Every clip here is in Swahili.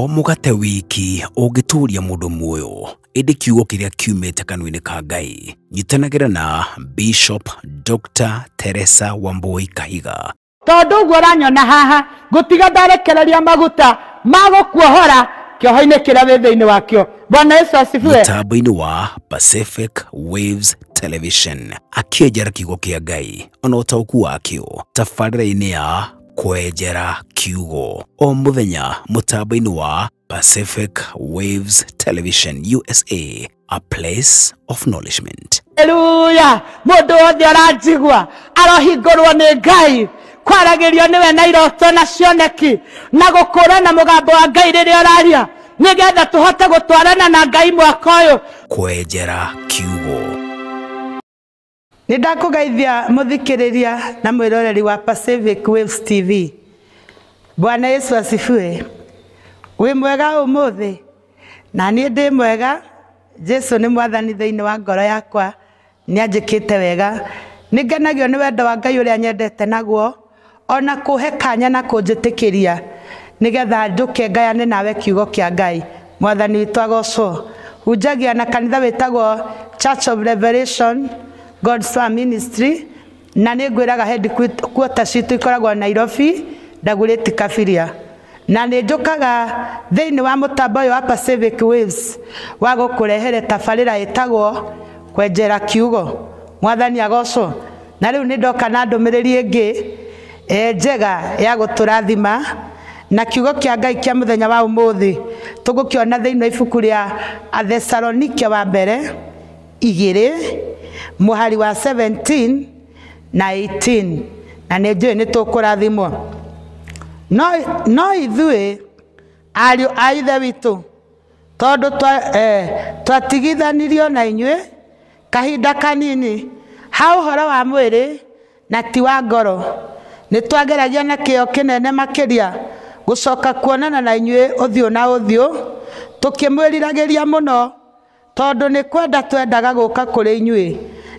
to mugate wiki ugituria mundu muoyo indi kiugo kiria kiumite kanua-ini ka Ngai. Nyitanagira na Bishop Dr. Teresa Wambui Kahiga. Tondu guo ranyona haha gutiga ndarekereria maguta magukuohora kioho-ini kiria wi thiini wakio. Bwana Yesu asifiwe. Mitambo-ini wa Pacific Waves Television akienjera kiugo kia Ngai ona utauku wakio tabarĩra-ini ya kwenjera kiugo o muthenya mutambo-ini wa Pacific Waves Television USA, a place of acknowledgement. Hallelujah. Mundu wothe aranjigua arohingurwo ni Ngai kwaragirio niwe na iroto na cioneki na gukũrana mugambo wa Ngai riria araria nigetha tuhote gutwarana na Ngai mwaka uyu. Kwenjera kiugo. Nindakugeithia muthikiriria na mwiroreri wa Pacific Waves TV. Bwana Yesu asifiwe. Wi mwega umuthi? Na nie ndi mwega. Jesu ni mwathani thiini wa ngoro yakwa, ni anjikite wega. Ningenagio ni wendo wa Ngai uria nyendete naguo, ona kuhe kanya na kunjitikiria nigetha njuke ngayane nawe kiugo kia Ngai. Mwathani witu agocwo. Hunjagia na kanitha witagwo Church of Revelation God's Farm Ministry, na ningwiraga headquarters citu ikoragwo Nairobi, Dagoretti Kabiria. Na njukaga thiini wa mutambo wa Pacific Waves wa gukurehere tabarĩra itagwo kwenjera kiugo. Mwathani agocwo. Na riu nindoka na ndumiriri ingi njega ya guturathima na kiugo kia Ngai kia muthenya wa umuthi tugukiona thiini wa ibuku ria Athesalonika wa mbere 2 muhari wa 17 na 18, na nĩnjũĩ nĩ tũkũrathimwo. No ithuĩ ariũ a ithe witũ tondũ twatigithanirio na inyuĩ kahinda kanini ha ũhoro wa mwĩrĩ na ti wa ngoro, nĩ twageragia na kĩyo kĩnene makĩria gũcoka kuonana na inyuĩ ũthiũ na ũthiũ, tũkĩmwĩriragĩria mũno tondũ nĩ kwenda twendaga gũka kũrĩ inyuĩ,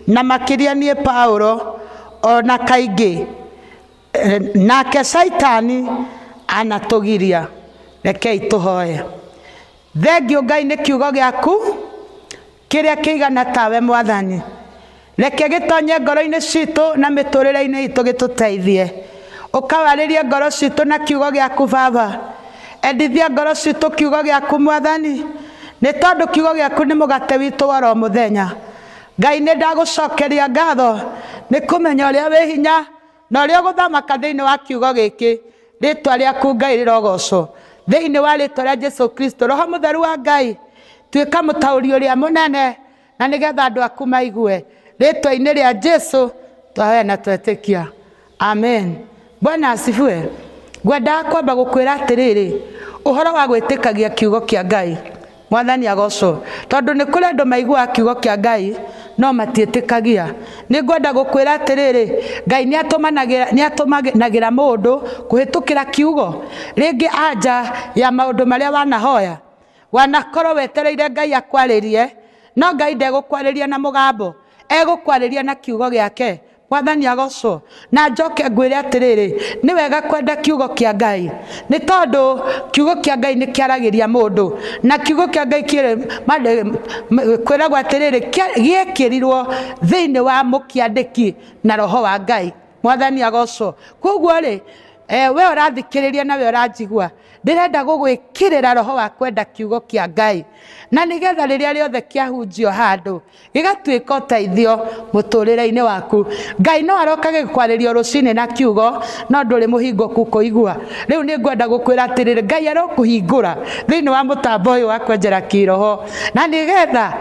na makĩria niĩ Paulo ona kaingĩ nake Saitani anatũgiria. Rekei tũhoe. Thengiũ Ngai nĩ kiugo gĩaku kĩrĩa kĩigana tawe Mwathani. Reke gĩtonye ngoro-inĩ citũ na mĩtũrĩre-inĩ itũ gĩtũteithie. Ũkawarĩrie ngoro citũ na kiugo gĩaku Baba. Endithia ngoro citũ kiugo gĩaku Mwathani, nĩ tondũ kiugo gĩaku nĩ mũgate witũ wa oro mũthenya. Ngai nĩ ndagũcokeria ngatho nĩ kũmenya ũrĩa wĩ hinya na ũrĩa ũgũthamaka thĩinĩ wa kiugo gĩkĩ. Rĩĩtwa rĩaku Ngai rĩrogocwo thĩinĩ wa rĩĩtwa rĩa Jesu Kristo. Roho mũtheru wa Ngai tuĩka mũtaũri ũrĩa mũnene na nĩgetha andũ aku maigue. Rĩĩtwa-inĩ rĩa Jesu twahoya na twetĩkia, amen. Bwana asifiwe. Ngwendaga kwamba gũkwĩra atĩrĩrĩ ũhoro wa gwĩtĩkagia kiugo kĩa Ngai. Mwathani agocwo. Tondũ nĩ kũrĩ andũ maiguaga kiugo kĩa Ngai no matiĩtĩkagia. Nĩ ngwenda gũkwĩra atĩrĩrĩ Ngai nĩ atũmanagĩra mũndũ kũhĩtũkĩra kiugo. Rĩngĩ anja ya maũndũ marĩa wanahoya wanakorwo wetereire Ngai akwarĩrie, no Ngai ndegũkwarĩria na mũgambo, egũkwarĩria na kiugo gĩake. Mwathani agocwo. Na njoke ngwĩre atĩrĩrĩ nĩ wega kwenda kiugo kĩa Ngai, nĩ tondũ kiugo kĩa Ngai nĩ kĩaragĩria mũndũ, na kiugo kĩa Ngai kwĩragwo atĩrĩrĩ gĩekĩrirwo thĩinĩ wa mũkĩandĩki na Roho wa Ngai. Mwathani agocwo. Koguo rĩ we ũrathikĩrĩria na we ũranjigua, ndĩrenda gũgwĩkĩrĩra roho wa kwenda kiugo kĩa Ngai, na nĩgetha rĩrĩa rĩothe kĩahunjio handũ gĩgatuĩka ũteithio mũtũrĩre-inĩ waku. Ngai no aroka gĩkwarĩrio rũcinĩ na kiugo no ndũrĩ mũhingũku kũigua. Rĩu nĩ ngwenda gũkwĩra atĩrĩrĩ Ngai arokũhingũra thĩinĩ wa mũtambo ũyũ wa kwenjera kĩroho, na nĩgetha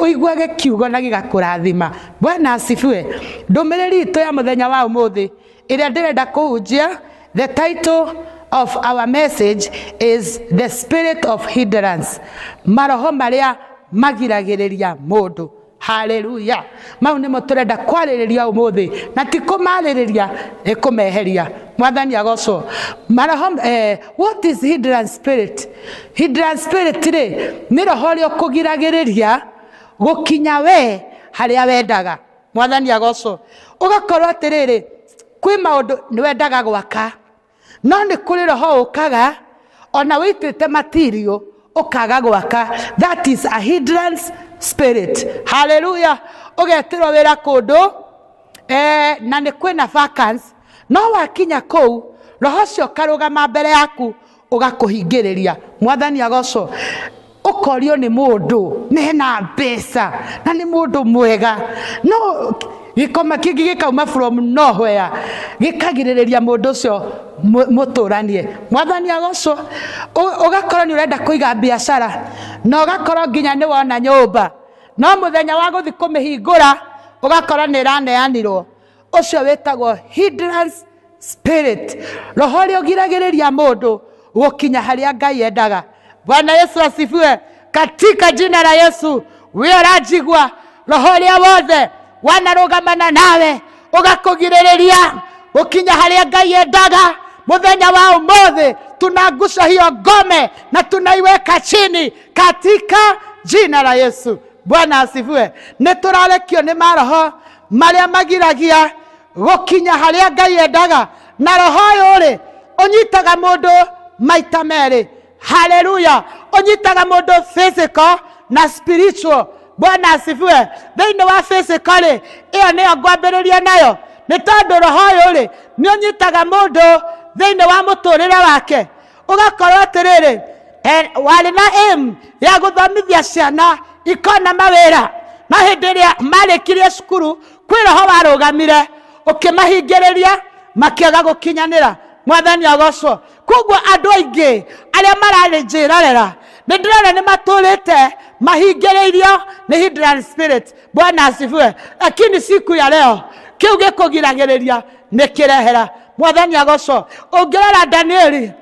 ũiguage kiugo na gĩgakũrathima. Bwana asifiwe. Ndũmĩrĩri itũ ya mũthenya wa ũmũthĩ ĩrĩa ndĩrenda kũhunjia, the title of our message is the spirit of hindrance. Maroho maria magiragĩrĩria mũndũ. Hallelujah. Mau nĩmo tũrenda kwarĩrĩria ũmũthĩ, na ti kũmarĩrĩria nĩ kũmeheria. Mwathani agocwo. Maroho what is hindrance spirit? Hindrance spirit rĩ nĩ roho ũrĩa ũkũgiragĩrĩria gũkinya we harĩa wendaga. Mwathani agocwo. Ũgakorwo atĩrĩrĩ kwĩ maũndũ nĩ wendaga gwaka, no nĩ kũrĩ roho ũkaga ona witite material ukaga gwaka. That is a hindrance spirit. Hallelujah. Ugetirwo wira kundu na ni kwina vacancy, no wakinya kou roho cio karugama mbere yaku ugakuhingiriria. Mwathani agocwo. Ukorio ni mundu nena mbeca na ni mundu mwega, no gikoma kingi gikauma from nowhere gikagiriria mundu cio muturanie. Mwathani agocwo. Ugakorwo ni urenda kuiga biashara na ugakorwo nginya ni wona nyumba, no muthenya wa guthi kumihingura ugakorwo ni raneanirwo. Ucio wetagwo hindrance spirit. Roho ri ugiragiriria mundu gukinya haria Ngai endaga. Bwana Yesu asifiwe. Katika jina la Yesu wirajigwa roho ria wothe wanarugamana nawe ugakugiriria ukinya haria Ngai endaga. Muthenya wa umuthi tunagusha hiyo ngome na tunaiweka chini katika jina la Yesu. Bwana asifiwe. Niturarekio ni maroho maria magiragia gukinya haria Ngai endaga, na roho yuri unyitaga mundu maita meri. Hallelujah. Unyitaga mundu physical na spiritual. Bwana asifiwe. Thiini wa physical iyo niyo ngwambiriria nayo, ni tondu roho yuri ni unyitaga mundu thiini wa muturire wake. Ugakorwo atiriri wari na aim ya guthomithia ciana ikona mawira, na hindi iria marikirie cukuru kwi roho warugamire ukimahingiriria makiaga gukinyanira. Mwathani agocwo. Koguo andu aingi aria marari njirarera ndirona ni maturite mahingiriirio ni hindrance spirit. Bwana asifiwe. Lakini siku ya leo kiu gikugiragiriria nikirehera. Mwathani agocwo. Ungirora Danieli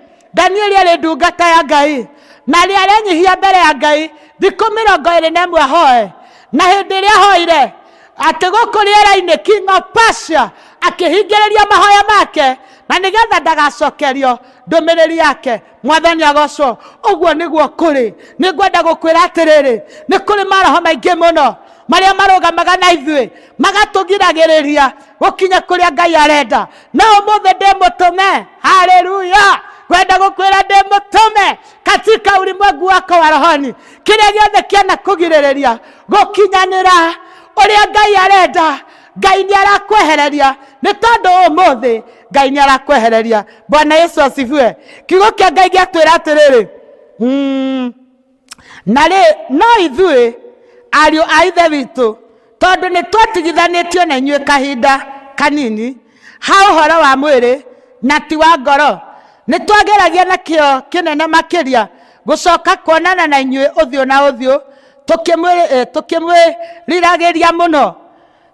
ari ndungata ya Ngai na ri arenyihia mbere ya Ngai thikũ 21 hoe, na hindi iria hoire ati guku riera-ini king of Persia akihingiriria mahoya make na nigetha ndagacokerio ndumiriri yake. Mwathani agocwo. Uguo niguo kuri. Ningwenda gukwira atiriri ni kuri maroho maingi muno maria marugamaga na ithui magatugiragiriria gukinya kuria Ngai arenda. Na umuthi ndimutume. Hallelujah. Kwenda gukwira ndimutume katika ulimwengu wako wa rohoni, kiria giothe kiana kugiririria gukinyanira uria Ngai arenda. Ngai ni arakwehereria ni tondu umuthi Ngai ni arakwehereria. Bwana Yesu asifiwe. Kiugo kia Ngai giatwira atiriri no ithui ariu a ithe witu tondu ni twatigithanitio na inyue kahinda kanini ha uhoro wa mwiri na ti wa ngoro, ni twageragia na kio kinene makiria gucoka kuonana na inyue uthio na uthio tukimwiriragiria muno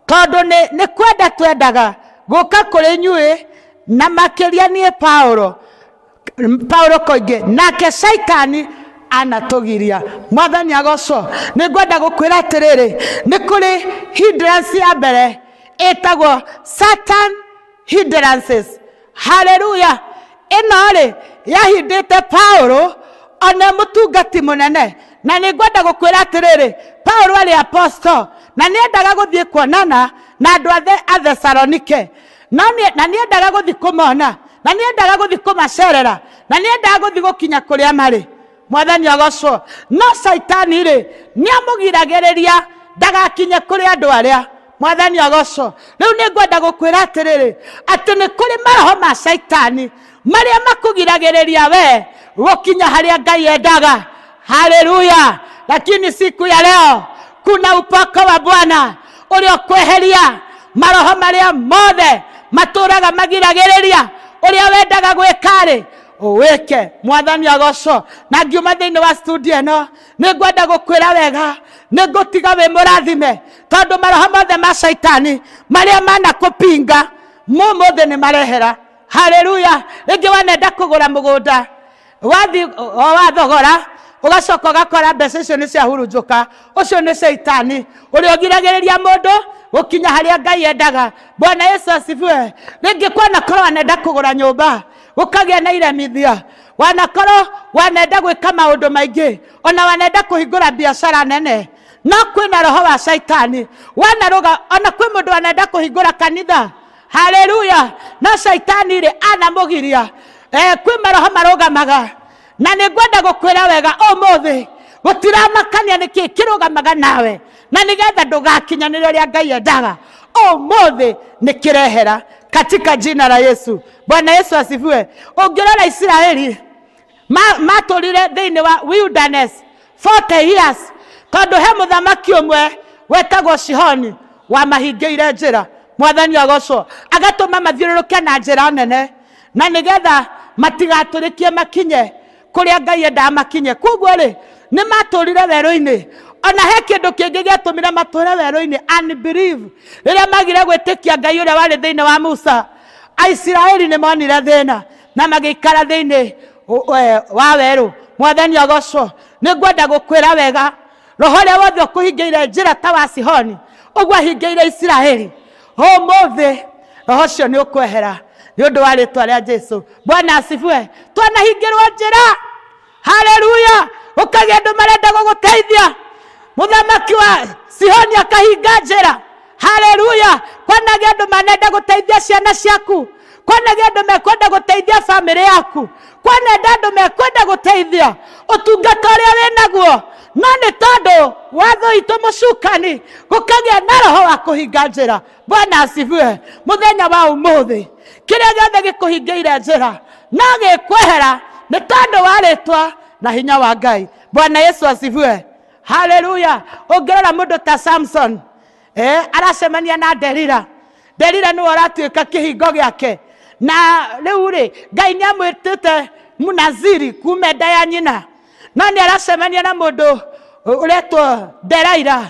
tondu ni kwenda twendaga guka kuri inyue na makiria ni Paulo koingi nake Saitani anatugiria. Mwathani agocwo. Ningwenda gukwira atiriri ni kuri hindrance ya mbere etagwo Satan hindrances. Hallelujah. Ino ri yahindite Paulo ona mutungati munene, na ningwenda gukwira atiriri Paulo ari apostle na niendaga guthie kuonana na andu a Thessalonike, na niendaga guthie kumona, na niendaga guthie kumacerera, na niendaga guthie gukinya kuria mari. Mwathani agocwo. No Saitani ri ni amugiragiriria ndagakinye kuri andu aria. Mwathani agocwo. Riu ningwenda gukwira atiriri ati ni kuri maroho ma Saitani maria makugiragiriria we gukinya haria Ngai endaga. Hallelujah. Lakini siku ya leo kuna upako wa Bwana uliokweheria maroho maria mothe maturaga magiragiriria uria wendaga gwikari uweke. Mwathani agocwo. Na ngiuma thiini wa studio no ningwenda gukwira wega ningutiga we murathime tondu maroho mothe ma Saitani maria mana kupinga mumuthi ni marehera. Hallelujah. Ringi wanenda kugura mugunda wathi wathogora ugacoka ugakora mbeca icio ni cia hurunjuka. Ucio ni Saitani uria ugiragiriria mundu gukinya haria Ngai endaga. Bwana Yesu asifiwe. Ringi kwana korwo wanenda kugura nyumba ukagia na iremithia, wanakorwo wanenda gwika maundu maingi, ona wanenda kuhingura biashara nene, no kwina roho wa Saitani wanaruga. Ona kwi mundu wanenda kuhingura kanitha. Hallelujah. Na Saitani ri anamugiria. Kwi maroho marugamaga na nĩngwenda gũkwĩra wega ũmũthĩ gũtiramakania nĩkĩ kĩrũgamaga nawe na nĩgetha ndũgakinyanĩre ũrĩa Ngai endaga ũmũthĩ nĩkĩrehera katika jina la Yesu. Bwana Yesu asifiwe. Ũngĩrora Israeli matũrire thĩinĩ wa wilderness 40 years tondũ he mũthamaki ũmwe wetagwo Sihoni wamahingĩire njĩra. Mwathani agocwo agatũma mathiũrũrũke na njĩra nene na nĩgetha matigatũrĩkie makinye kũrĩa Ngai endaga makinye. Koguo rĩ nĩ matũrire werũ-inĩ. Ona he kĩndũ kĩngĩ gĩatũmire matũre werũ-inĩ, unbelief. Rĩrĩa magire gwĩtĩkia Ngai ũrĩa warĩ thĩinĩ wa Musa, Aisiraeli nĩ monire thĩna na magĩikara thĩinĩ wa werũ. Mwathani agocwo nĩngwenda gũkwĩra wega roho ũrĩa wothe ũkũhingĩire njĩra ta wa Sihoni ũguo ahingĩire Isiraeli ũmũthĩ roho ũcio nĩ ũkwehera nĩ ũndũ wa rĩĩtwa rĩa Jesũ. Bwana asifiwe. Twanahingĩrwo njĩra. Haleluya. Ũkagĩa andũ marenda gũgũteithia. Mũthamaki wa Sihoni akahinga njĩra. Haleluya. Kwanagĩa andũ manenda gũteithia ciana ciaku. Kwanagĩa andũ mekwenda gũteithia family yaku. Kwanenda andũ mekwenda gũteithia ũtungata ũrĩa wĩnaguo. No nĩ tondũ watho itũ mũcukani gũkagĩa na roho wa kũhinga njĩra. Bwana asifiwe. Mũthenya wa ũmũthĩ kĩrĩa gĩothe gĩkũhingĩire njĩra no gĩkwehera nĩ tondũ wa rĩĩtwa na hinya wa Ngai. Bwana Yesu asifiwe. Haleluya. Ũngĩrora mũndũ ta Samson aracemania na Delila. Delila nĩwe ũratuĩka kĩhingo gĩake na rĩu rĩ Ngai nĩamwĩtĩte mũnaziri kuuma nda ya nyina no nĩ aracemania na mũndũ ũretwo Delila.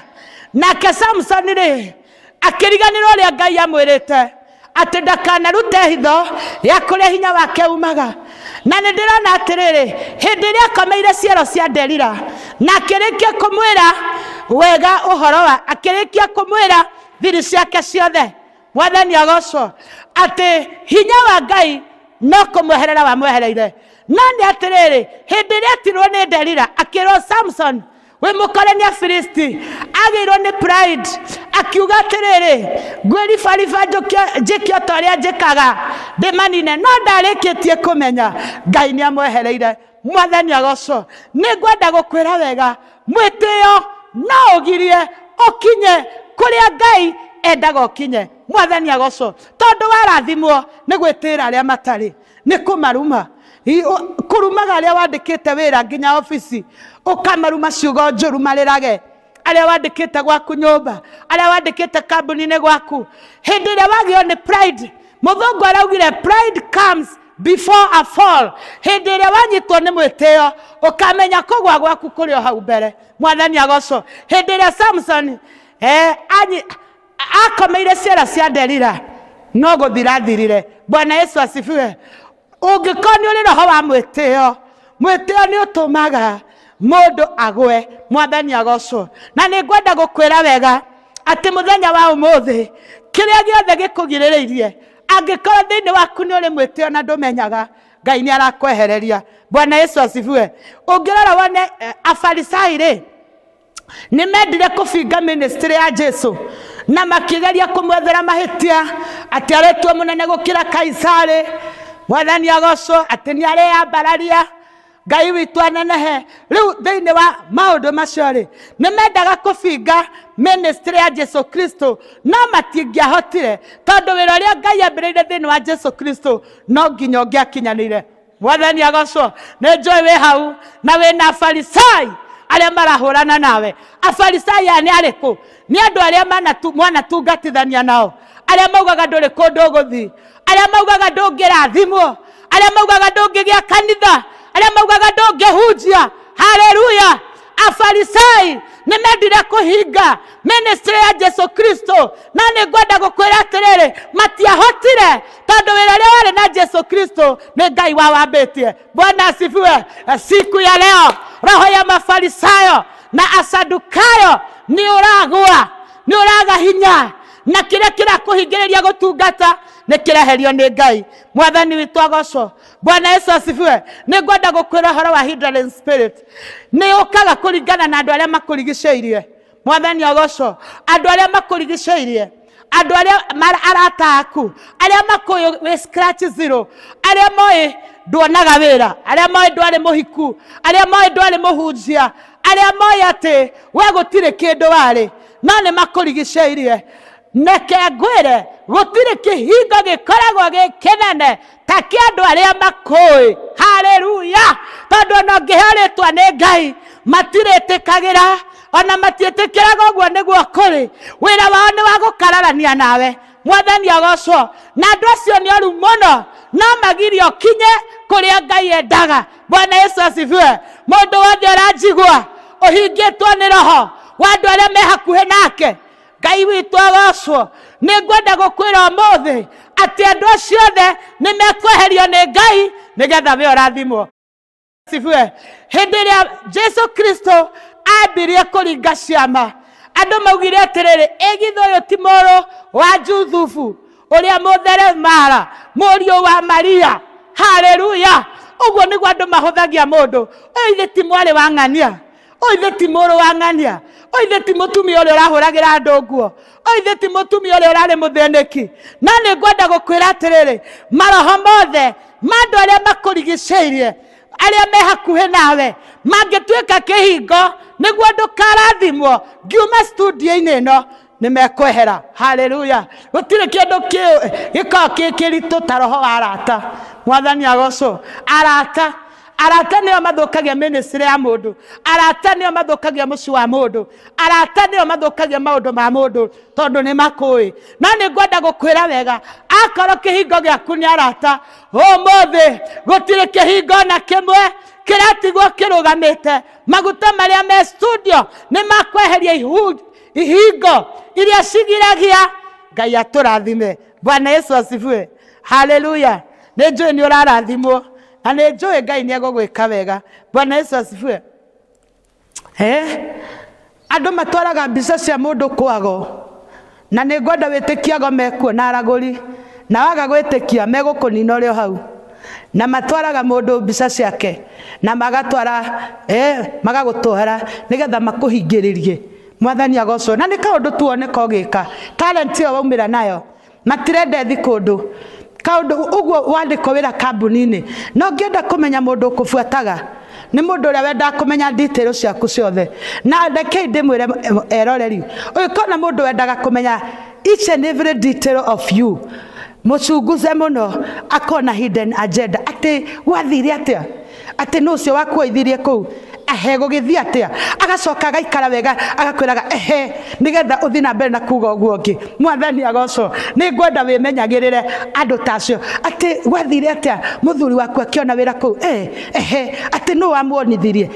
Nake Samson rĩ akĩriganĩrwo ũrĩa Ngai amwĩrĩte atĩ ndakanarute hitho ya kũrĩa hinya wake umaga. Na nĩndĩrona atĩrĩrĩ hĩndĩ ĩrĩa akomeire ciero cia Delila na akĩrĩkia kũmwĩra wega ũhoro wa akĩrĩkia kũmwĩra thiri ciake ciothe. Mwathani agocwo atĩ hinya wa Ngai no kũmweherera wamwehereire. No nĩ atĩrĩrĩ hĩndĩ ĩrĩa atirwo nĩ Delila akĩrwo Samson we mũkore nĩ Afilisti agĩirwo nĩ pride akiuga atĩrĩrĩ ngwĩribariba njĩke ta ũrĩa njĩkaga ndĩmanine no ndarĩkĩtie kũmenya Ngai nĩamwehereire. Mwathani agocwo nĩngwenda gũkwĩra wega mwĩtĩo no ũgirie ũkinye kũrĩa Ngai endaga ũkinye. Mwathani agocwo tondũ warathimwo nĩ gwĩtĩra arĩa matarĩ nĩ kũmaruma kũrumaga arĩa wandĩkĩte wĩra nginya ofici ũkamaruma ciugo njũru marĩrage arĩa wandĩkĩte gwaku nyũmba arĩa wandĩkĩte kambuni-inĩ gwaku. Hĩndĩ ĩrĩa wagĩo nĩ pride mũthũngũ araugire pride comes before a fall. Hĩndĩ ĩrĩa wanyitwo nĩ mwĩtĩo ũkamenya kũgwa gwaku kũrĩ o hau mbere. Mwathani agocwo hĩndĩ ĩrĩa Samson akomeire ciara cia Delila no gũthirathirire. Bwana Yesu asifiwe. Ũngĩkorwo nĩ ũrĩ roho wa mwĩtĩo nĩ ũtũmaga mũndũ agwe. Mwathani agocwo na nĩngwenda gũkwĩra wega atĩ mũthenya wa ũmũthĩ kĩrĩa gĩothe gĩkũgirĩrĩirie angĩkorwo thĩinĩ waku nĩ ũrĩ mwĩtĩo na ndũmenyaga Ngai nĩ arakwehereria. Bwana Yesu asifiwe. Ũngĩrora wone Afarisai rĩ nĩ mendire kũbinga ministry ya Jesũ na makĩgeria kũmwethera mahĩtia atĩ aretwo mũnene gũkĩra Kaisari. Mwathani agocwo atĩ nĩ areyambararia Ngai witũ anenehe. Rĩu thĩinĩ wa maũndũ macio rĩ nĩ mendaga kũbinga ministry ya Jesũ Kristo no matingĩahotire tondũ wĩra ũrĩa Ngai ambĩrĩire thĩinĩ wa Jesũ Kristo no nginya ũngĩakinyanĩire. Mwathani agocwo nĩ njũĩ wĩ hau na wĩna Afarisai arĩa marahũrana nawe. Afarisai aya nĩ arĩkũ? Nĩ andũ arĩa mwanatungatithania nao arĩa maugaga ndũrĩ kũndũ ũgũthiĩ arĩa maugaga ndũngĩrathimwo arĩa maugaga ndũngĩgĩa kanitha arĩa maugaga ndũngĩhunjia. Haleluya. Afarisai nĩ mendire kũhinga ministry ya Jesũ Kristo na nĩngwenda gũkwĩra atĩrĩrĩ matiahotire tondũ wĩra ũrĩa warĩ na Jesũ Kristo nĩ Ngai wawambĩtie. Bwana asifiwe. Siku ya leo roho ya Mafarisayo na Asadukayo nĩ ũraga hinya na kĩrĩa kĩrakũhingĩrĩria gũtungata nĩ kĩreherio nĩ Ngai. Mwathani witũ agocwo. Bwana Yesu asifiwe. Nĩngwenda gũkwĩra ũhoro wa hindering spirit nĩ ũkaga kũringana na andũ arĩa makũrigicĩirie. Mwathani agocwo andũ arĩa makũrigicĩirie andu aria arataku aria makoyo we scratch zero aria moi nduonaga wira aria moi ndwari muhiku aria moi ndwari muhunjia aria moi ate we gutire kindu wari no ne makurigiceirie neke ngwire gutire kihingo gikoragwo gikenene ta kiandu aria makoi haleluya tondu no ngiharitwa ni Ngai matiretikagira ona matietikiraga guo niguo kuri wira wao ni wa gukararania nawe mwathani agocwo na andu acio ni oru muno no magirio kinye kuria Ngai endaga Bwana Yesu asifiwe mundu wothe aranjigua uhingitwo ni roho wa andu aria me hakuhi nake Ngai witu agocwo ni ngwenda gukwira umuthi ati andu acio othe ni mekweherio ni Ngai nigetha we urathimwo asifiwe hindi ria Jesu Kristo ambirie kuringa ciama andu maugire atiriri egitho uyu ti moro wa Juthufu uria muthere mara murio wa Maria haleluya uguo niguo andu mahuthagia mundu oithe ti mwari wa ng'ania oithe ti moro wa ng'ania oithe ti mutumia uria urahuragira andu nguo oithe ti mutumia uria urari mutheneki na ni ngwenda gukwira atiriri maroho mothe mandu aria makurigiceirie aria me hakuhi nawe mangituika kihingo niguo ndukarathimwo ngiuma studio-ini ino ni mekwehera haleluya gutire kindu gikao kiritu ta roho wa arata mwathani agocwo arata nio mathukagia ministry ya mundu arata nio mathukagia muci wa mundu arata nio mathukagia maundu ma mundu tondu ni makui no ni ngwenda gukwira wega akoro kihingo giaku ni arata umuthi gutire kihingo na kimwe kiratigwo kirugamite maguta maria me studio ni makweheria ihingo iria cigiragia Ngai aturathime Bwana Yesu asifiwe haleluya ni njui ni urarathimwo na ni njui Ngai ni egugwika wega Bwana Yesu asifiwe andu matwaraga mbica cia mundu kwago na ni ngwenda witikiago mekuo na araguri na waga gwitikia megukunina urio hau na matwaraga mundu mbica ciake na magatwara magagutwara nigetha makuhingiririe mwathani agocwo na ni kaundu tuone kogika talent yo waumira nayo matirende thi kundu kaundu uguo wandiko wira kambuni-ini no ngienda kumenya mundu kufuataga ni mundu uria wenda kumenya details ciaku ciothe na ndeke ndimwire eroreri uyu kona mundu wendaga kumenya each and every detail of you muchunguze muno akona hidden agenda ati wathire atia ati no cio wakuithirie ku ahego githia atia agacoka gaikara wega agakwiraga nigetha uthi na mbere na kuga uguo ngi mwathani agocwo ni ngwenda wimenyagirire andu tacio ati wathire atia muthuri waku akiona wira ku ati no amuonithirie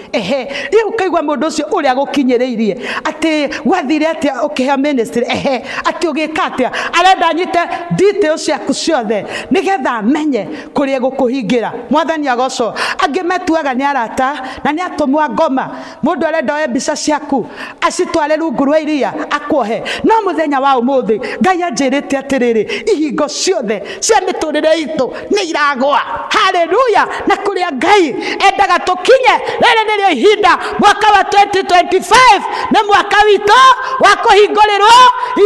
riu kaigwa mundu ucio uria gukinyiriirie ati wathire atia ukiha ministry ati ugika atia arenda nyite details ciaku ciothe nigetha amenye kuria gukuhingira mwathani agocwo angimetuaga ni arata na ni atumwa ngoma mundu arenda oe mbica ciaku acitware rungu rwa iria akuohe no muthenya wa umuthi Ngai anjirite atiriri ihingo ciothe cia miturire itu ni iragwa haleluya na kuria Ngai endaga tukinye riri nirio ihinda mwaka wa 2025 na mwaka wito wa kuhingurirwo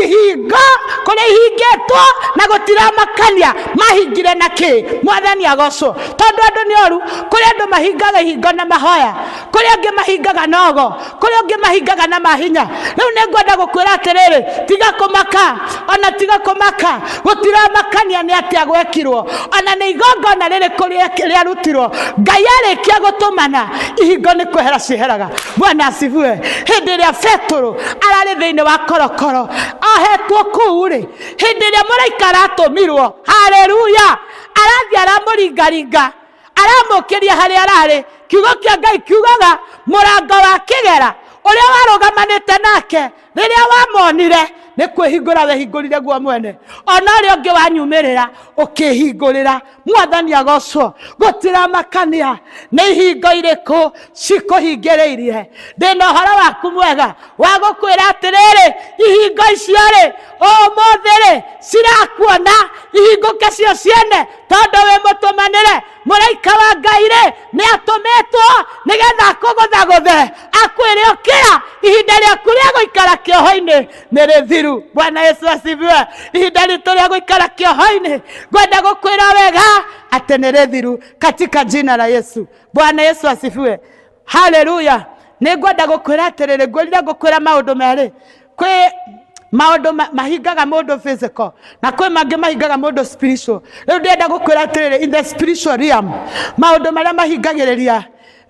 ihingo kuria ihingitwo na gutiramakania mahingire na ki mwathani agocwo tondu andu ni oru kuria andu mahingaga ihingo na mahoya kuria angi mahingaga nogo kuria angi mahingaga na mahinya riu ni ngwenda gukwira atiriri tiga kumaka ona tiga kumaka gutiramakania ni atia gwekirwo ona ni igongona riri kuria riarutirwo Ngai arikia gutumana ihingo ni kwehera ciheraga Bwana asifiwe hindi ria Petro arari thiini wa korokoro ohetwo kuu ri hindi ria muraika aratumirwo haleluya arathi aramuringaringa aramukiria hari arari kiugo kia Ngai kiugaga murango wa kigera uria warugamanite nake riria wamonire ni kwihingura wehingurire guo mwene ona ri ongi wanyumirira ukihingurira mwathani agocwo gutira makania ni ihingo iriku cikuhingiriirie ndina uhoro waku mwega wa gukwira atiriri ihingo icio ri umuthi ri cirakuona ihinguke cio ciene tondu wi mutumanire mũraika wa Ngai rĩ nĩ atũmĩtwo nĩgetha akũgũthagũthe akwĩre ũkĩra ihinda rĩaku rĩa gũikara kĩoho-inĩ nĩ rĩthiru. Bwana Yesu asifiwe. Ihinda ritũ rĩa gũikara kĩoho-inĩ ngwenda gũkwĩra wega atĩ nĩ rĩthiru katika jina la Yesu. Bwana Yesu asifiwe. Haleluya. Nĩ ngwenda gũkwĩra atĩrĩrĩ, ngwenda gũkwĩra maũndũ merĩ. Kwĩ maũndũ mahingaga mũndũ physical na kwĩ mangĩ mahingaga mũndũ spiritual. Rĩu ndĩrenda gũkwĩra atĩrĩrĩ, in the spiritual realm maũndũ marĩa mahingagĩrĩria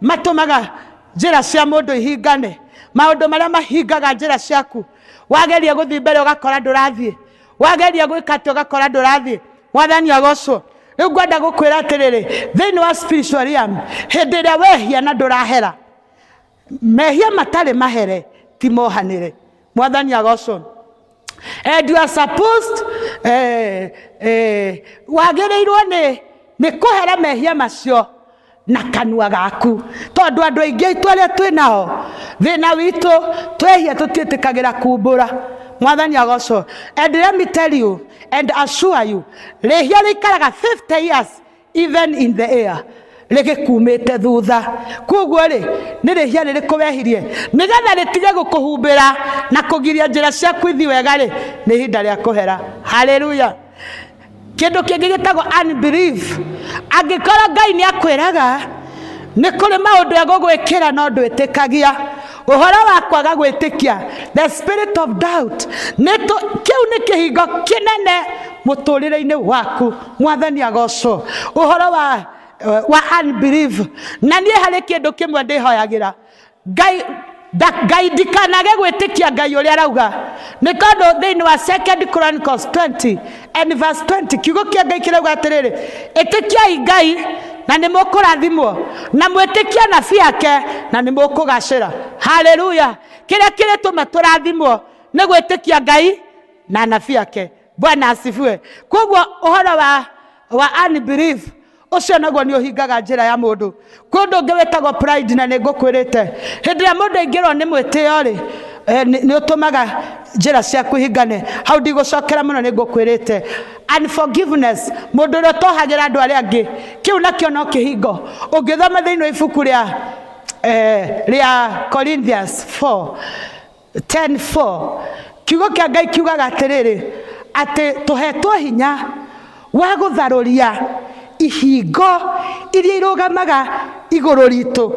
matũmaga njĩra cia mũndũ ihingane, maũndũ marĩa mahingaga njĩra ciaku, wageria gũthiĩ mbere ũgakora ndũrathiĩ, wageria gwĩka atĩ ũgakora ndũrathiĩ. Mwathani agocwo. Rĩu ngwenda gũkwĩra atĩrĩrĩ, thĩinĩ wa spiritual realm hĩndĩ ĩrĩa wehia na ndũrahera, mehia matarĩ mahere ti mohanĩre. Mwathani agocwo. And you are supposed wagĩrĩirwo nĩ kũhera mehia macio na kanua gaku, tondũ andũ aingĩ aitũ arĩa twĩ nao thĩna witũ twehia tũtiĩtĩkagĩra kumbũra. Mwathani agocwo. And let me tell you and assure you, rĩhia rĩikaraga 50 years even in the air rĩgĩkumĩte thutha. Koguo rĩ nĩ rĩhia rĩrĩkũ wehirie nĩgetha rĩtige gũkũhumbĩra na kũgiria njĩra ciaku ithi wega rĩ nĩ ihinda rĩa kũhera. Haleluya. Kĩndũ kĩngĩ gĩtagwo unbelief. Angĩkorwo Ngai nĩ akwĩraga nĩ kũrĩ maũndũ egũgwĩkĩra no ndwĩtĩkagia, ũhoro wa kwaga gwĩtĩkia, the spirit of doubt, kĩu nĩ kĩhingo kĩnene mũtũrĩre-inĩ waku. Mwathani agocwo. Ũhoro wa unbelief. Na niĩ harĩ kĩndũ kĩmwe ndĩhoyagĩra, Ngai ndikanage gwĩtĩkia Ngai ũrĩa arauga, nĩ tondũ thĩinĩ wa 2 Chronicles 20 and verse 20 kiugo kĩa Ngai kĩrauga atĩrĩrĩ, ĩtĩkiai Ngai na nĩ mũkũrathimwo, na mwĩtĩkia nabii yake na nĩ mũkũgacĩra. Haleluya. Kĩrĩa kĩrĩtũma tũrathimwo nĩ gwĩtĩkia Ngai na nabii yake. Bwana asifiwe. Koguo ũhoro wa unbelief ucio naguo nĩ ũhingaga njĩra ya mũndũ. Kũndũ ũngĩ wĩtagwo pride, na nĩ ngũkwĩrĩte hĩndĩ ĩrĩa mũndũ aingĩrwo nĩ mwĩtĩo rĩ nĩ ũtũmaga njĩra ciaku ihingane. Hau ndigũcokera mũno, nĩ ngũkwĩrĩte unforgiveness, mũndũ ũrĩa ũtohagĩra andũ arĩa angĩ, kĩu nakĩo no kĩhingo. Ũngĩthoma thĩinĩ wa ibuku rĩa Corinthians 4:10-4 kiugo kĩa Ngai kiugaga atĩrĩrĩ atĩ tũhetwo hinya wa gũtharũria ihingo iria irũgamaga igũrũ ritũ,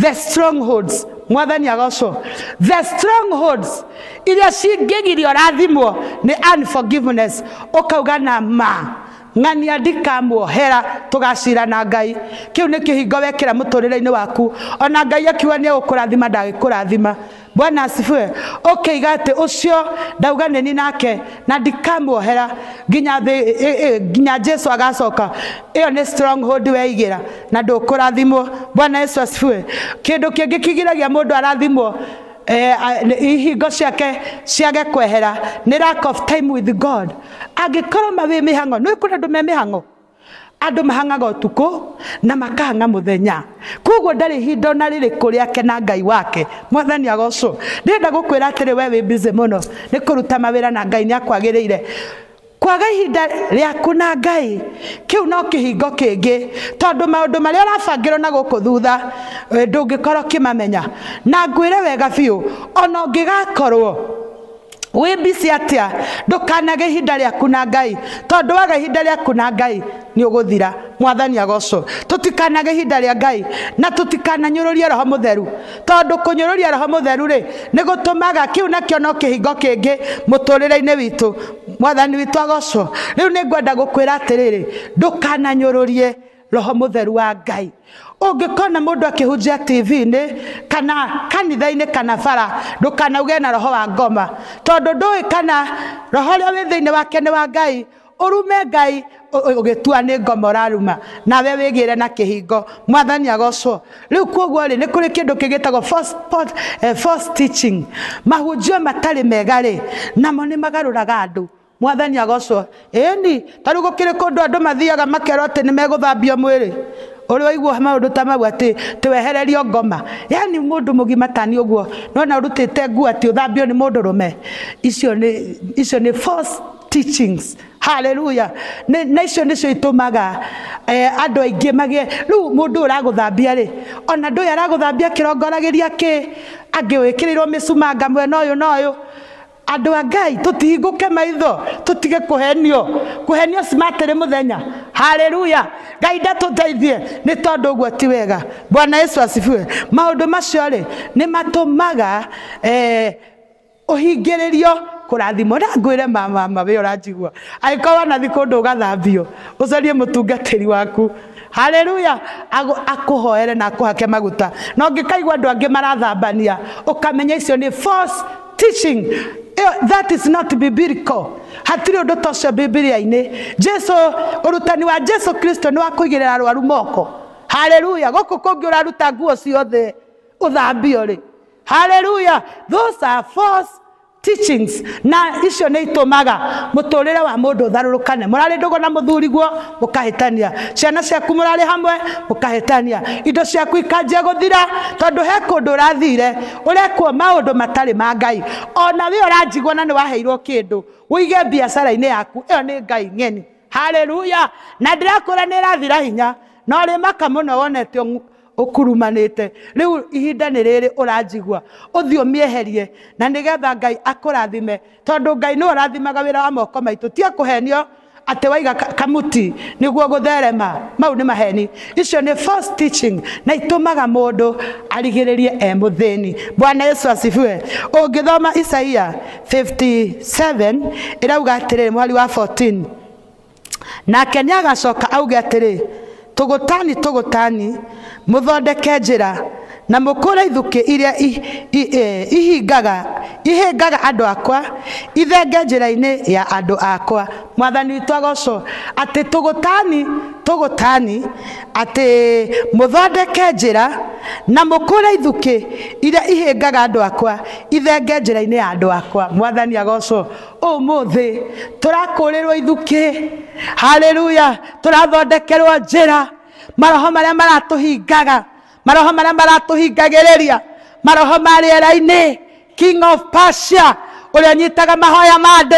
the strongholds. Mwathani agocwo. The strongholds iria cingĩgirio rathimwo nĩ unforgiveness. Ũkauga na ng'ania ndikamuohera tũgacira na Ngai. Kĩu nĩ kĩhingo wekĩra mũtũrĩre-inĩ waku, ona Ngai akiuga nĩ egũkũrathima ndagĩkũrathima. Bwana asifiwe. Ũkĩiga atĩ ũcio ndauga nĩ ni nake na ndikamuohera nginya Jesu agacoka, ĩyo nĩ stronghold weigĩra na ndũkũrathimwo. Bwana Yesu asifiwe. Kĩndũ kĩngĩ kĩgiragia mũndũ arathimwo ihingo ciake ciage kwehera nĩ lack of time with God. Angĩkorwo mawĩ mĩhang'o, nĩ kũrĩ andũ me mĩhang'o, andũ mahangaga ũtukũ na makahanga mũthenya, koguo ndarĩ ihinda na rĩrĩkũ rĩake na Ngai wake. Mwathani agocwo. Ndĩrenda gũkwĩra atĩrĩ we wĩ busy mũno nĩ kũruta mawĩra na Ngai nĩ akwagĩrĩire. Kwaga ihinda rĩaku na Ngai kĩu no kĩhingo kĩngĩ, tondũ maũndũ marĩa ũrabangĩrwo na gũkũ thutha ndũngĩkorwo kĩmamenya. Na ngwĩre wega biũ, ona ũngĩgakorwo wĩ busy atĩa ndũkanage ihinda rĩaku na Ngai, tondũ waga ihinda rĩaku na Ngai nĩ ũgũthira. Mwathani agocwo. Tũtikanage ihinda rĩa Ngai na tũtikananyũrũrie Roho Mũtheru, tondũ kũnyũrũria Roho Mũtheru rĩ nĩ gũtũmaga kĩu nakĩo no kĩhingo kĩngĩ mũtũrĩre-inĩ witũ. Mwathani witũ agocwo. Rĩu nĩ ngwenda gũkwĩra atĩrĩrĩ, ndũkananyũrũrie Roho Mũtheru wa Ngai. Ũngĩkona mũndũ akĩhunjia TV-inĩ kana kanitha-inĩ kana bara, ndũkanauge na roho wa ngoma, tondũ ndũĩ kana roho ũrĩa wĩ thĩinĩ wake nĩ wa Ngai. Ũrume Ngai ũgĩtua nĩ ngoma ũraruma, nawe wĩgĩre na kĩhingo. Mwathani agocwo. Rĩu koguo rĩ nĩ kũrĩ kĩndũ kĩgĩtagwo false teaching, mahunjio matarĩ mega rĩ namo nĩ magarũraga andũ. Mwathani agocwo. Ĩni tarĩ gũkĩrĩ kũndũ andũ mathiaga makerwo atĩ nĩ megũthambio mwĩrĩ. Ũrĩ waigua maũndũ ta mau atĩ tĩwehererio ngoma, yani mũndũ mũgima tani ũguo nona ũrutĩte nguo atĩ ũthambio nĩ mũndũ rũme. Icio nĩ false teachings. Hallelujah. Na icio nicio itumaga andu aingi magie riu mundu uraguthambia ri ona ndu araguthambia kirongoragiria ki angiwikirirwo misumanga mwena uyu na uyu. Andu a Ngai tutihinguke maitho tutige kuhenio smart ri muthenya. Hallelujah. Ngai ndatuteithie ni tondu uguo ti wega. Bwana Yesu asifiwe. Maundu macio ri ni matumaga uhingiririo kurathimo na ngwire mama we uranjigua aikowa na thikundu ugathambio ucarie mutungatiri waku. Hallelujah. Akuhoere na akuhake maguta no ngikaigwa andu angi marathambania ukamenya icio ni false teaching. That is not biblical. Hatiri undu tocio Biblia-ini. Jesu urutani wa Jesu Kristo ni wa kuigirira arwaru moko. Hallelujah. Guku kungi uraruta nguo ciothe uthambio ri. Hallelujah. Those are false teachings. Na icio ni itumaga muturire wa mundu utharurukane. Murari ndugu na muthuri guo mukahitania. Ciana ciaku murari hamwe mukahitania. Indo ciaku ikanjia guthira tondu he kundu urathire urekwo maundu matari ma Ngai. Ona we uranjigwa na ni waheirwo kindu uige biacara-ini yaku iyo ni Ngai ng'eni. Hallelujah. Na ndirakura ni irathira hinya no ri maka muno wonete ukurumanite riu ihinda ni riri uranjigwa uthio mieherie na nigetha Ngai akurathime tondu Ngai no urathimaga wira wa moko maitu tie kuhenio ate waiga kamuti niguo gutherema mau ni maheni. Icio ni false teaching na itumaga mundu arigiririe muthini. Bwana Yesu asifiwe. Ungithoma Isaia 57 irauga atiri mwali wa 14 nake niagacoka auge atiri tugutani muthondeke njira na mukure ithuki iria ihingaga andu akwa ithenge njira-ini ya andu akwa. Mwathani witu agocwo ati tugutani ati muthondeke njira na mukure ithuki iria ihingaga andu akwa ithenge njira-ini ya andu akwa. Mwathani agocwo umuthi turakurirwo ithuki. Hallelujah. Turathondekerwo njira maroho maria maratuhingaga maroho maria maratuhingagiriria maroho ma riera-ini King of Persia uria nyitaga mahoya mandu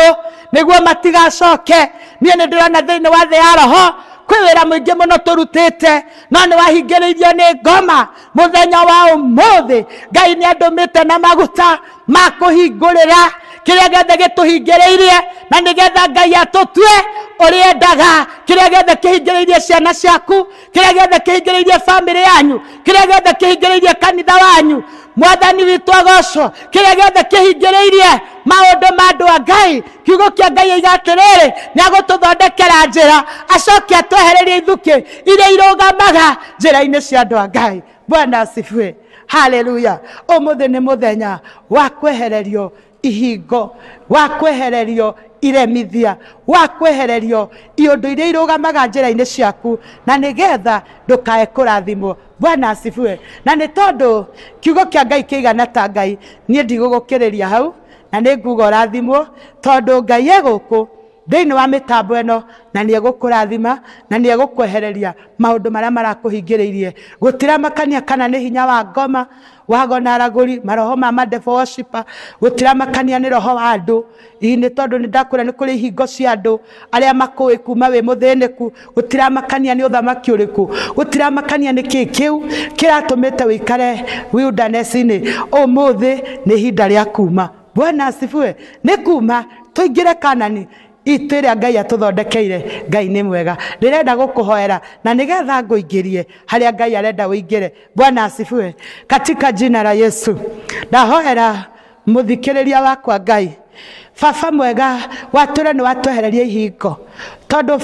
niguo matigacoke. Nie ni ndirona thiini wa thi ya roho kwi wira muingi muno turutite no ni wahingiriirio ni ngoma muthenya wa umuthi. Ngai ni andumite na maguta ma kuhingurira kiria giothe gituhingiriirie na nigetha Ngai atutue uriendaga kiria giothe kihingiriirie ciana ciaku kiria giothe kihingiriirie family yanyu kiria giothe kihingiriirie kanitha wanyu. Mwathani witu agocwo kiria giothe kihingiriirie maundu ma andu a Ngai kiugo kia Ngai aiga atiriri ni agututhondekera njira acoke atwehererie ithuki iria irugamaga njira-ini cia andu a Ngai. Bwana asifiwe. Hallelujah. Umuthi ni muthenya wa kwehererio ihingo wa kwehererio iremithia wa kwehererio iundu iria irugamaga njira-ini ciaku na nigetha ndukae kurathimwo. Bwana asifiwe. Na ni tondu kiugo kia Ngai kiigana ta Ngai nie ndigugukiriria hau na ni nguga urathimwo tondu Ngai eguku thiini wa mitambo eno na ni egukurathima na ni egukwehereria maundu maria marakuhingiriirie. Gutira makania kana ni hinya wa ngoma wagona araguri maroho ma madefo worshiper gutira makania ni roho wa andu ini tondu ni ndakura ni kuri hingo cia andu aria makuwi kuma wi muthiniku. Gutira makania ni uthamaki uriku gutira makania ni kikiu kiratumite wikare wilderness-ini. Umuthi ni hinda ria kuma. Bwana asifiwe. Ni kuma tuingire Kanani itiria Ngai atuthondekeire. Ngai ni mwega. Ndirenda gukuhoera na nigetha nguingirie haria Ngai arenda uingire. Bwana asifiwe. Katika jina la Yesu ndahoera muthikiriria wakwa Ngai Baba mwega wature ni watwehereria ihingo tondu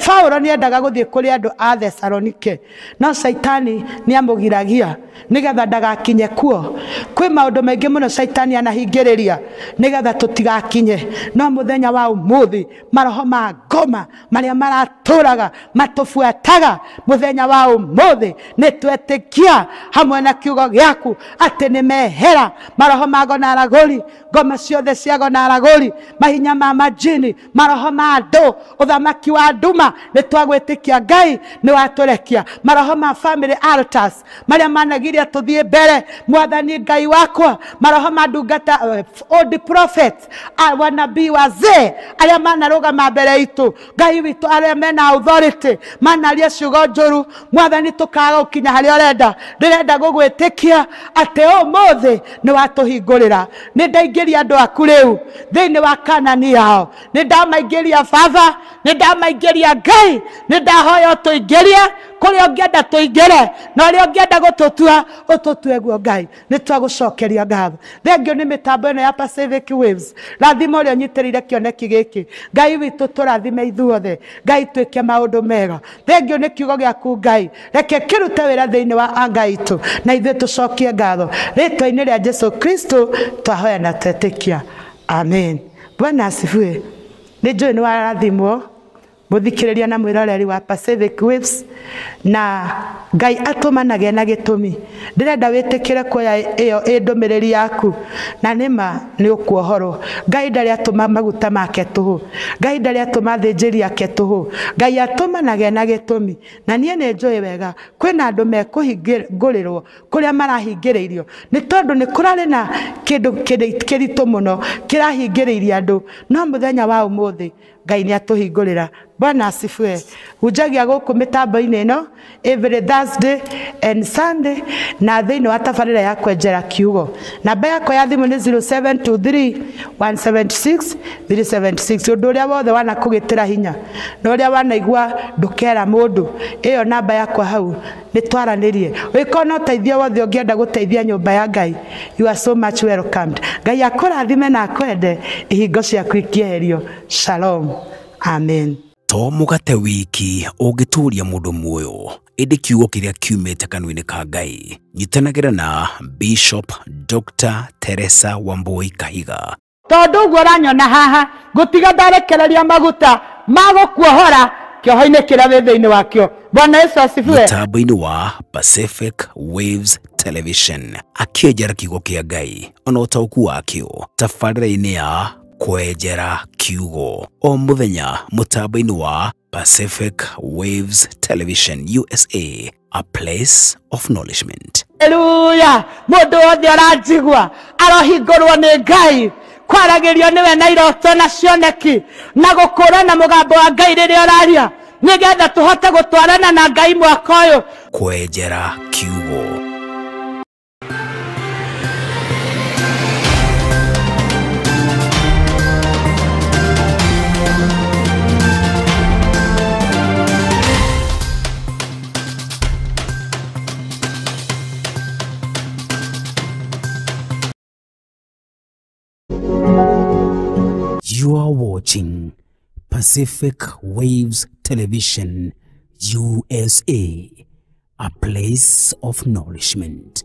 Paulo ni endaga guthie kuri andu a Thessalonike no Saitani ni amugiragia nigetha ndagakinye kuo. Kwi maundu maingi muno Saitani anahingiriria nigetha tutigakinye no muthenya wa umuthi maroho ma ngoma maria maraturaga matufuataga muthenya wa umuthi ni twetikia hamwe na kiugo giaku ati ni mehera maroho ma ngona araguri ngoma ciothe ciago na aragũri, mahinya ma majini, maroho ma andũ, ũthamaki wa nduma, nĩ twagwĩtĩkia Ngai nĩ watũrekia. Maroho ma family altars marĩa managiria tũthiĩ mbere, Mwathani Ngai wakwa, maroho ma ndungata old prophets, wanabii wazee arĩa manarũgama mbere itũ, Ngai witũ arĩa mena authority, manaria ciugo njũru, Mwathani tũkaga gũkinya harĩa ũrenda. Ndĩrenda gũgwĩtĩkia atĩ ũmũthĩ nĩ watũhingũrĩra. Nĩ ndaingĩria andũ aku rĩu thĩinĩ wa Kanani yao, nĩ ndamaingĩria Baba, nĩ ndamaingĩria Ngai, nĩ ndahoya ũtũingĩrie kũrĩa ũngĩenda tũingĩre, na ũrĩa ũngĩenda gũtũtua ũtũtue guo Ngai. Nĩ twagũcokeria ngatho. Thengio nĩ mĩtambo ĩno ya Pacific Waves, rathima ũrĩa ũnyitĩrĩire kĩoneki gĩkĩ. Ngai witũ tũrathime ithuothe, Ngai twĩke maũndũ mega. Thengio nĩ kiugo gĩaku Ngai, reke kĩrute wĩra thĩinĩ wa anga itũ, na ithuĩ tũcokie ngatho rĩtwa-inĩ rĩa Jesu Kristo twahoya na twetĩkia, amen. Bwana asifiwe. Nĩ njũĩ nĩ warathimwo mũthikĩrĩria na mwĩroreri wa Pacific Waves, na Ngai atũmanage na gĩtũmi. Ndĩrenda wĩtĩkĩre kuoya ĩyo ndũmĩrĩri yaku, na nĩma nĩ ũkuohorwo. Ngai ndarĩ atũma maguta make tũhũ, Ngai ndarĩ atũma thĩnjĩri yake tũhũ, Ngai atũmanage na gĩtũmi. Na niĩ nĩ njũĩ wega kwĩna andũ mekũhingũrĩrwo kũrĩa marahingĩrĩirio, nĩ tondũ nĩ kũrarĩ na kĩndũ kĩritũ mũno kĩrahingĩrĩirie andũ, no mũthenya wa ũmũthĩ Ngai nĩ atũhingũrĩra. Bwana asifiwe. Hujagia gũkũ mĩtambo-inĩ ĩno every Thursday and Sunday, na thĩinĩ wa tabarĩra ya kwenjera kiugo. Namba yakwa ya thimũ nĩ 0723 176 376. Ũndũ ũrĩa wothe wana kũgĩtĩra hinya na ũrĩa wanaigua ndũkera mũndũ, ĩyo namba yakwa hau nĩ twaranĩrie. Wĩkona ũteithio wothe ũngĩenda gũteithia nyũmba ya Ngai, you are so much welcomed. Ngai akũrathime na akwende, ihingo ciaku ikieherio. Shalom, amen. To mũgate wiki ũngĩtũria mũndũ muoyo, ĩndĩ kiugo kĩrĩa kiumĩte kanua-inĩ ka Ngai. Nyitanagĩra na Bishop Dr. Teresa Wambui Kahiga. Tondũ ũguo ũranyona haha, ngũtiga ndarekereria maguta ma gũkuohora kĩoho-inĩ kĩrĩa wĩ thĩinĩ wakĩo. Bwana Yesu asifiwe. Mũtambo-inĩ wa Pacific Waves Television, akĩenjera kiugo kĩa Ngai ona ũtaũku wakĩo tabarĩra-inĩ ya kwenjera kiugo o mũthenya mũtambo-inĩ wa Pacific Waves Television USA, a place of acknowledgement. Hallelujah. Mũndũ wothe aranjigua arohingũrwo nĩ Ngai, kwaragĩrio nĩwe na iroto na cioneki, na gũkũũrana mũgambo wa Ngai rĩrĩa ũraria, nĩgetha tũhote gũtwarana na Ngai mwaka ũyũ. Kwenjera kiugo. You are watching Pacific Waves Television USA, a place of nourishment.